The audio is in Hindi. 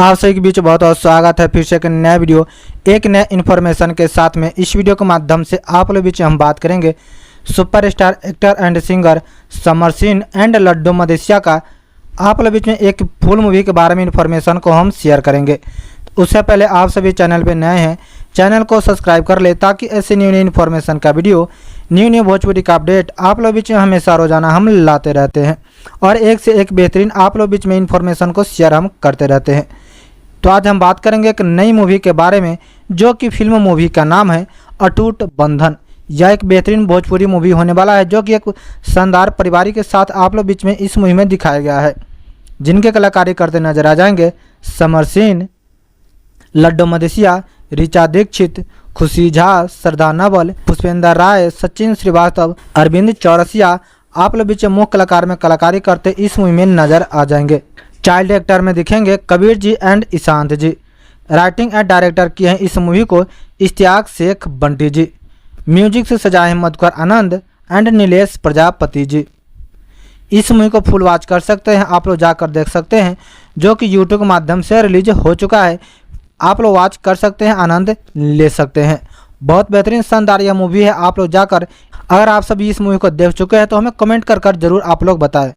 आप सभी के बीच बहुत बहुत स्वागत है फिर से एक नया वीडियो एक नए इन्फॉर्मेशन के साथ में। इस वीडियो के माध्यम से आप लोग बीच हम बात करेंगे superstar actor and singer Samar Singh and Laddu Madeshiya का आप लोग बीच में एक फुल मूवी के बारे में इन्फॉर्मेशन को हम शेयर करेंगे। उससे पहले आप सभी चैनल पे नए हैं, चैनल को सब्सक्राइब कर ले ताकि ऐसे न्यू इन्फॉर्मेशन का वीडियो न्यू भोजपुरी का अपडेट आप लोग बीच में हमेशा रोजाना हम लाते रहते हैं और एक से एक बेहतरीन आप लोग बीच में इन्फॉर्मेशन को शेयर हम करते रहते हैं। तो आज हम बात करेंगे एक नई मूवी के बारे में जो कि फिल्म मूवी का नाम है अटूट बंधन। यह एक बेहतरीन भोजपुरी मूवी होने वाला है जो कि एक शानदार पारिवारिक के साथ आप लोग बीच में इस मूवी में दिखाया गया है, जिनके कलाकारी करते नजर आ जाएंगे समर सिंह, लड्डू मदेशिया, ऋचा दीक्षित, खुशी झा, श्रद्धा नवल, पुष्पेंद्र राय, सचिन श्रीवास्तव, अरविंद चौरसिया आप लोग बीच मुख्य कलाकार में कलाकारी करते इस मूवी में नजर आ जाएंगे। चाइल्ड एक्टर में दिखेंगे Kabir ji and Ishant ji. Writing and director की हैं इस मूवी को इश्तियाक शेख बंटी जी। म्यूजिक से सजाए हैं मधुकर आनंद एंड नीलेश प्रजापति जी। इस मूवी को फुल वॉच कर सकते हैं, आप लोग जाकर देख सकते हैं, जो कि यूट्यूब के माध्यम से रिलीज हो चुका है। आप लोग वॉच कर सकते हैं, आनंद ले सकते हैं। बहुत बेहतरीन शानदार यह मूवी है, आप लोग जाकर अगर आप सभी इस मूवी को देख चुके हैं तो हमें कमेंट कर जरूर आप लोग बताएं।